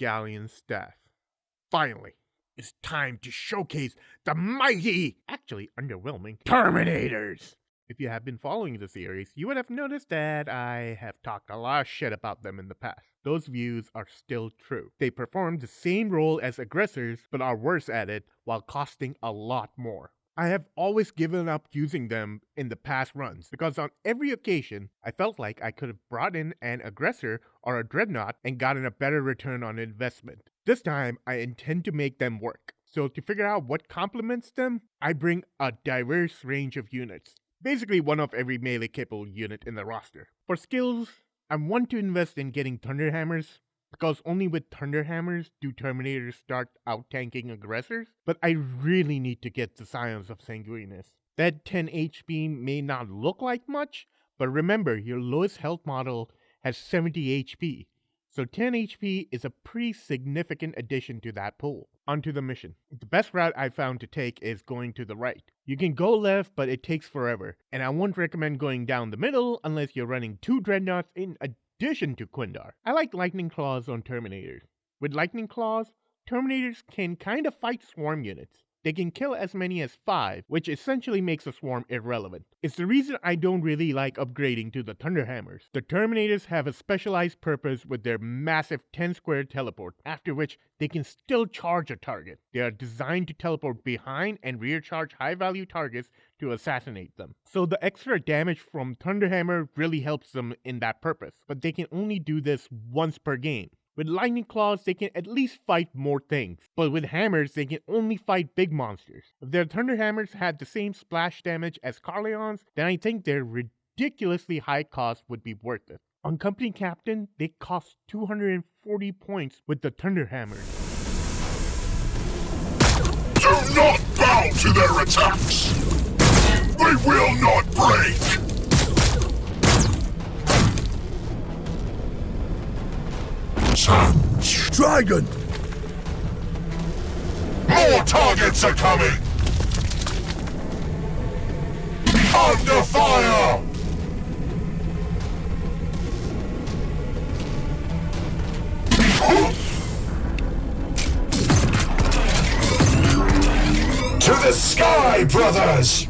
Galian Staff. Finally, it's time to showcase the mighty, actually underwhelming, Terminators! If you have been following the series, you would have noticed that I have talked a lot of shit about them in the past. Those views are still true. They perform the same role as aggressors, but are worse at it while costing a lot more. I have always given up using them in the past runs, because on every occasion, I felt like I could have brought in an aggressor or a dreadnought and gotten a better return on investment. This time, I intend to make them work. So to figure out what complements them, I bring a diverse range of units. Basically one of every melee capable unit in the roster. For skills, I want to invest in getting Thunderhammers, because only with Thunderhammers do Terminators start out-tanking aggressors, but I really need to get the Scions of Sanguinus. That 10 HP may not look like much, but remember your lowest health model has 70 HP, so 10 HP is a pretty significant addition to that pool. Onto the mission. The best route I've found to take is going to the right. You can go left, but it takes forever, and I won't recommend going down the middle unless you're running 2 Dreadnoughts in addition to Quindar. I like Lightning Claws on Terminators. With Lightning Claws, Terminators can kind of fight swarm units. They can kill as many as 5, which essentially makes a swarm irrelevant. It's the reason I don't really like upgrading to the Thunderhammers. The Terminators have a specialized purpose with their massive 10-square teleport, after which they can still charge a target. They are designed to teleport behind and rear charge high-value targets to assassinate them. So the extra damage from Thunderhammer really helps them in that purpose, but they can only do this once per game. With Lightning Claws, they can at least fight more things, but with Hammers, they can only fight big monsters. If their Thunderhammers had the same splash damage as Carleon's, then I think their ridiculously high cost would be worth it. On Company Captain, they cost 240 points with the Thunderhammers. Do not bow to their attacks! They will not break! Sans Dragon! More targets are coming! Under fire! To the sky, brothers!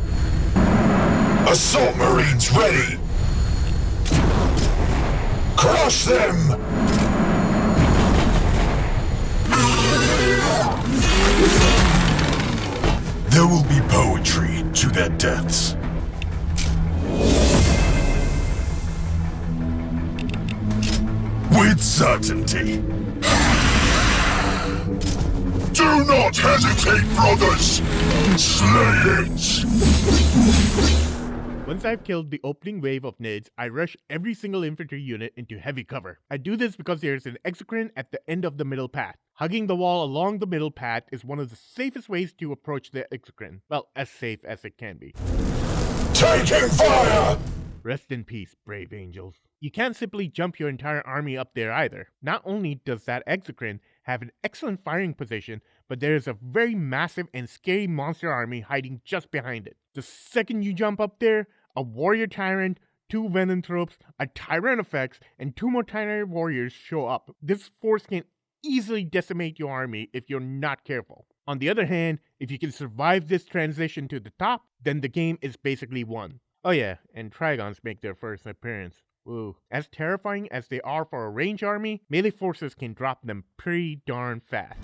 Assault Marines ready! Crush them! There will be poetry to their deaths. With certainty. Do not hesitate, brothers! Slay it! Once I've killed the opening wave of nids, I rush every single infantry unit into heavy cover. I do this because there's an exocrine at the end of the middle path. Hugging the wall along the middle path is one of the safest ways to approach the exocrine. Well, as safe as it can be. Taking fire! Rest in peace, brave angels. You can't simply jump your entire army up there either. Not only does that exocrine have an excellent firing position, but there is a very massive and scary monster army hiding just behind it. The second you jump up there, a warrior tyrant, 2 Venanthropes, a Tyrannofax, and 2 more Tyrant warriors show up. This force can easily decimate your army if you're not careful. On the other hand, if you can survive this transition to the top, then the game is basically won. Oh yeah, and Trigons make their first appearance. Ooh. As terrifying as they are for a range army, melee forces can drop them pretty darn fast.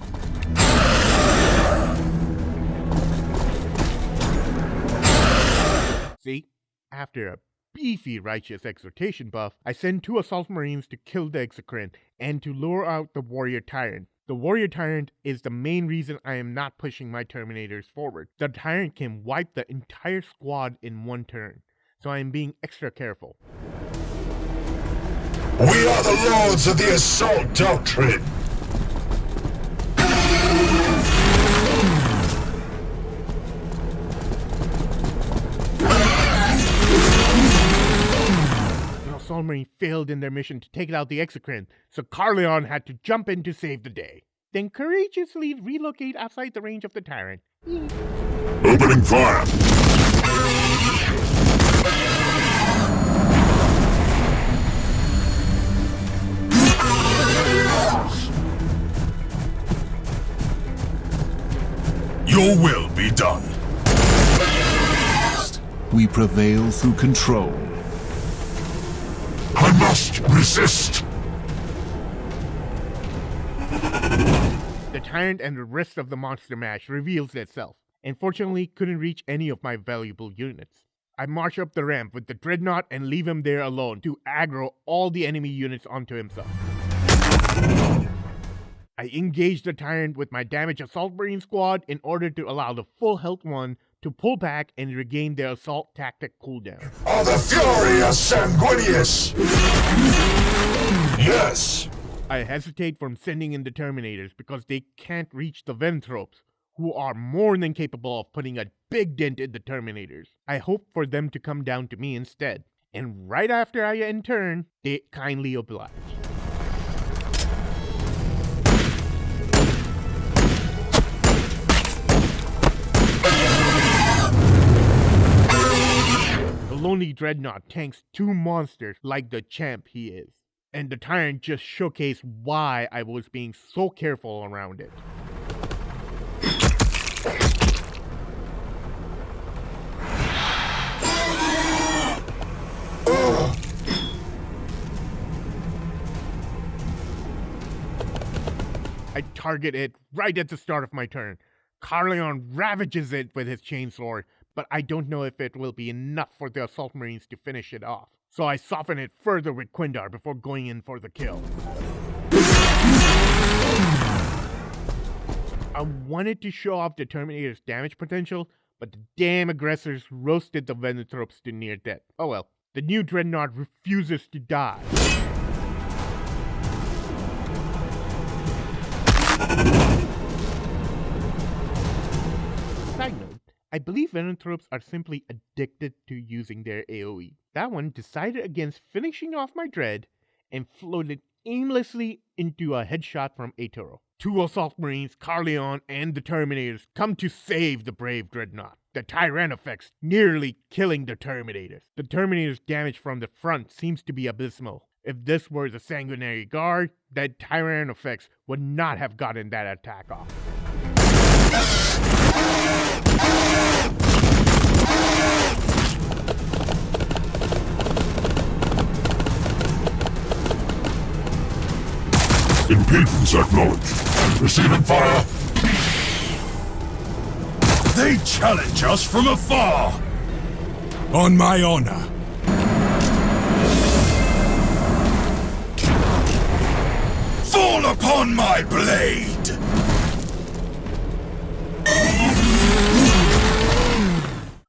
See? After a beefy righteous exhortation buff, I send 2 assault marines to kill the exocrine and to lure out the warrior tyrant. The warrior tyrant is the main reason I am not pushing my Terminators forward. The tyrant can wipe the entire squad in one turn, so I am being extra careful. We are the lords of the assault doctrine! Assault Marine failed in their mission to take out the exocrine, so Carleon had to jump in to save the day. Then courageously relocate outside the range of the tyrant. Opening fire! Your will be done. We prevail through control. I must resist. The tyrant and the rest of the monster mash reveals itself, and fortunately couldn't reach any of my valuable units. I march up the ramp with the dreadnought and leave him there alone to aggro all the enemy units onto himself. I engage the tyrant with my damaged assault marine squad in order to allow the full health one to pull back and regain their assault tactic cooldown. Are the Furious Sanguinius? Yes. I hesitate from sending in the Terminators because they can't reach the Venthropes, who are more than capable of putting a big dent in the Terminators. I hope for them to come down to me instead, and right after I end turn, they kindly oblige. The lonely Dreadnought tanks 2 monsters like the champ he is, and the Tyrant just showcased why I was being so careful around it. I target it right at the start of my turn. Carleon ravages it with his chainsword, but I don't know if it will be enough for the assault marines to finish it off. So I soften it further with Quindar before going in for the kill. I wanted to show off the Terminator's damage potential, but the damn aggressors roasted the Venithropes to near death. Oh well, the new Dreadnought refuses to die. Side note, I believe Venithropes are simply addicted to using their AoE. That one decided against finishing off my Dread and floated aimlessly into a headshot from Atoro. 2 assault marines, Carleon, and the Terminators come to save the brave Dreadnought. The Tyrannofex nearly killing the Terminators. The Terminators' damage from the front seems to be abysmal. If this were the Sanguinary Guard, that Tyrannofex would not have gotten that attack off. Impedance acknowledged. Receiving fire. They challenge us from afar. On my honor. Fall upon my blade!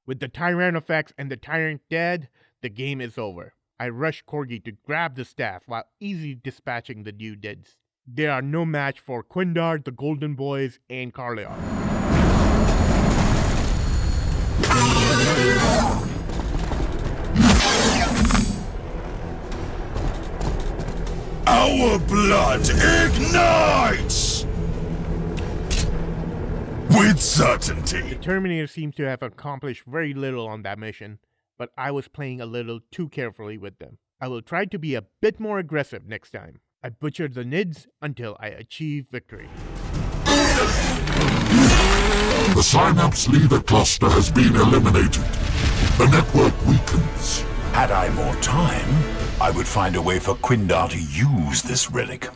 With the Tyrannofex and the Tyrant dead, the game is over. I rush Corgi to grab the staff while easily dispatching the new deads. They are no match for Quindar, the Golden Boys, and Carleon. Our blood ignites! With certainty. The Terminator seems to have accomplished very little on that mission, but I was playing a little too carefully with them. I will try to be a bit more aggressive next time. I butchered the Nids until I achieve victory. The Synapse Leader cluster has been eliminated. The network weakens. Had I more time, I would find a way for Quindar to use this relic.